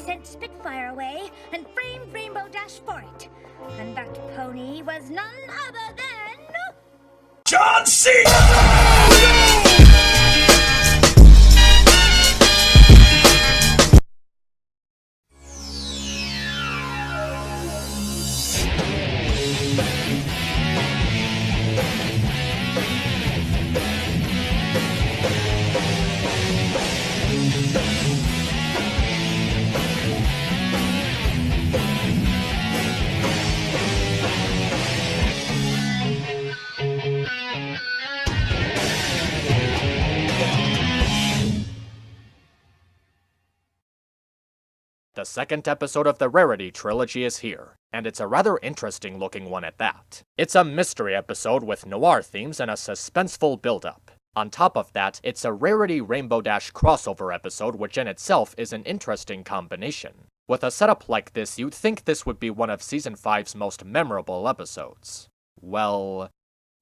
sent Spitfire away and framed Rainbow Dash for it. And that pony was none other than... John C. The second episode of the Rarity trilogy is here, and it's a rather interesting looking one at that. It's a mystery episode with noir themes and a suspenseful build-up. On top of that, it's a Rarity Rainbow Dash crossover episode, which in itself is an interesting combination. With a setup like this, you'd think this would be one of Season 5's most memorable episodes. Well,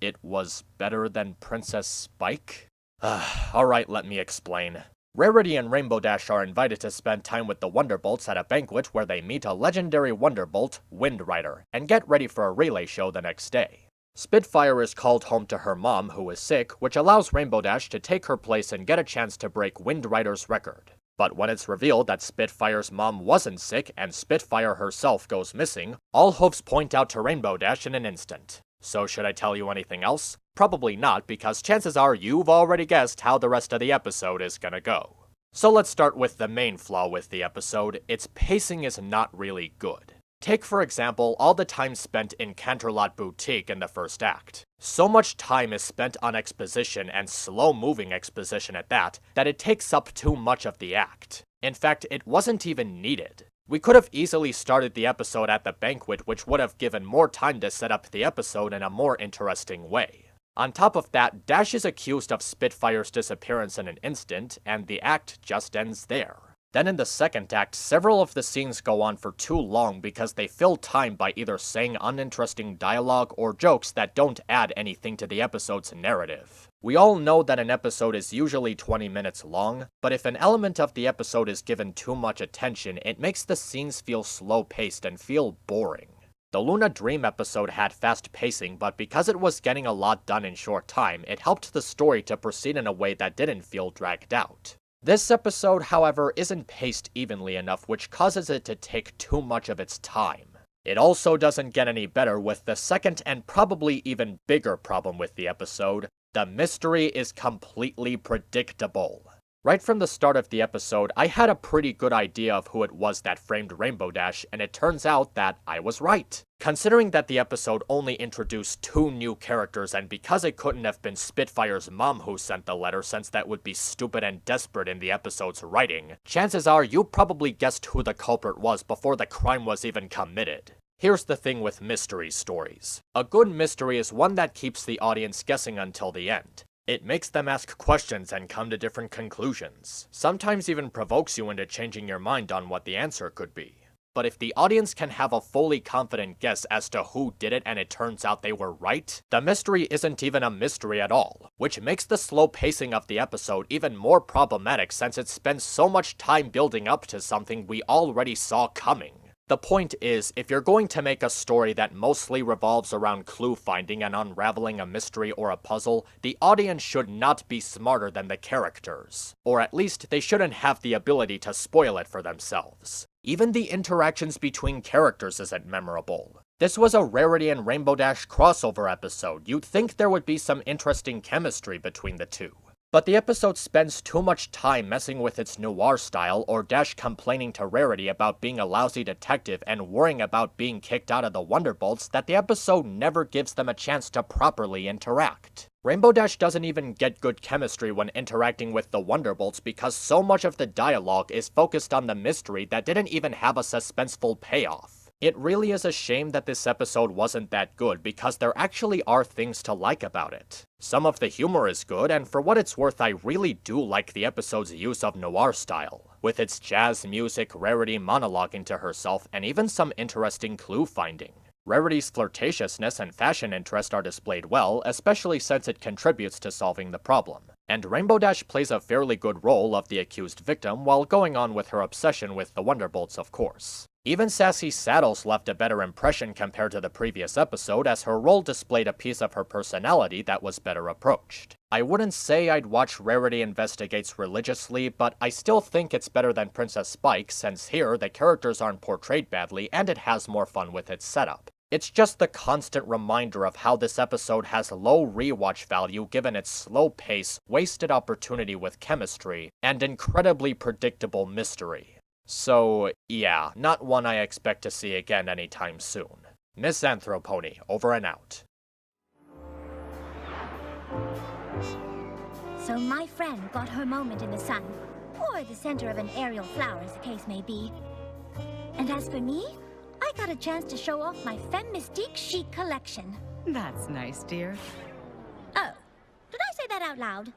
it was better than Princess Spike? Alright, let me explain. Rarity and Rainbow Dash are invited to spend time with the Wonderbolts at a banquet where they meet a legendary Wonderbolt, Wind Rider, and get ready for a relay show the next day. Spitfire is called home to her mom, who is sick, which allows Rainbow Dash to take her place and get a chance to break Wind Rider's record. But when it's revealed that Spitfire's mom wasn't sick and Spitfire herself goes missing, all hopes point out to Rainbow Dash in an instant. So should I tell you anything else? Probably not, because chances are you've already guessed how the rest of the episode is gonna go. So let's start with the main flaw with the episode. Its pacing is not really good. Take for example all the time spent in Canterlot Boutique in the first act. So much time is spent on exposition, and slow-moving exposition at that it takes up too much of the act. In fact, it wasn't even needed. We could have easily started the episode at the banquet, which would have given more time to set up the episode in a more interesting way. On top of that, Dash is accused of Spitfire's disappearance in an instant, and the act just ends there. Then in the second act, several of the scenes go on for too long because they fill time by either saying uninteresting dialogue or jokes that don't add anything to the episode's narrative. We all know that an episode is usually 20 minutes long, but if an element of the episode is given too much attention, it makes the scenes feel slow-paced and feel boring. The Luna Dream episode had fast pacing, but because it was getting a lot done in short time, it helped the story to proceed in a way that didn't feel dragged out. This episode, however, isn't paced evenly enough, which causes it to take too much of its time. It also doesn't get any better with the second and probably even bigger problem with the episode. The mystery is completely predictable. Right from the start of the episode, I had a pretty good idea of who it was that framed Rainbow Dash, and it turns out that I was right. Considering that the episode only introduced 2 new characters, and because it couldn't have been Spitfire's mom who sent the letter since that would be stupid and desperate in the episode's writing, chances are you probably guessed who the culprit was before the crime was even committed. Here's the thing with mystery stories. A good mystery is one that keeps the audience guessing until the end. It makes them ask questions and come to different conclusions. Sometimes even provokes you into changing your mind on what the answer could be. But if the audience can have a fully confident guess as to who did it and it turns out they were right, the mystery isn't even a mystery at all, which makes the slow pacing of the episode even more problematic since it spends so much time building up to something we already saw coming. The point is, if you're going to make a story that mostly revolves around clue finding and unraveling a mystery or a puzzle, the audience should not be smarter than the characters. Or at least, they shouldn't have the ability to spoil it for themselves. Even the interactions between characters isn't memorable. This was a Rarity and Rainbow Dash crossover episode. You'd think there would be some interesting chemistry between the two. But the episode spends too much time messing with its noir style, or Dash complaining to Rarity about being a lousy detective and worrying about being kicked out of the Wonderbolts, that the episode never gives them a chance to properly interact. Rainbow Dash doesn't even get good chemistry when interacting with the Wonderbolts because so much of the dialogue is focused on the mystery that didn't even have a suspenseful payoff. It really is a shame that this episode wasn't that good because there actually are things to like about it. Some of the humor is good, and for what it's worth, I really do like the episode's use of noir style, with its jazz music, Rarity monologuing to herself, and even some interesting clue finding. Rarity's flirtatiousness and fashion interest are displayed well, especially since it contributes to solving the problem. And Rainbow Dash plays a fairly good role of the accused victim while going on with her obsession with the Wonderbolts, of course. Even Sassy Saddles left a better impression compared to the previous episode, as her role displayed a piece of her personality that was better approached. I wouldn't say I'd watch Rarity Investigates religiously, but I still think it's better than Princess Spike, since here the characters aren't portrayed badly and it has more fun with its setup. It's just the constant reminder of how this episode has low rewatch value given its slow pace, wasted opportunity with chemistry, and incredibly predictable mystery. So, yeah, not one I expect to see again anytime soon. MisAnthro Pony, over and out. So my friend got her moment in the sun, or the center of an aerial flower as the case may be. And as for me, I got a chance to show off my Femme Mystique chic collection. That's nice, dear. Oh, did I say that out loud?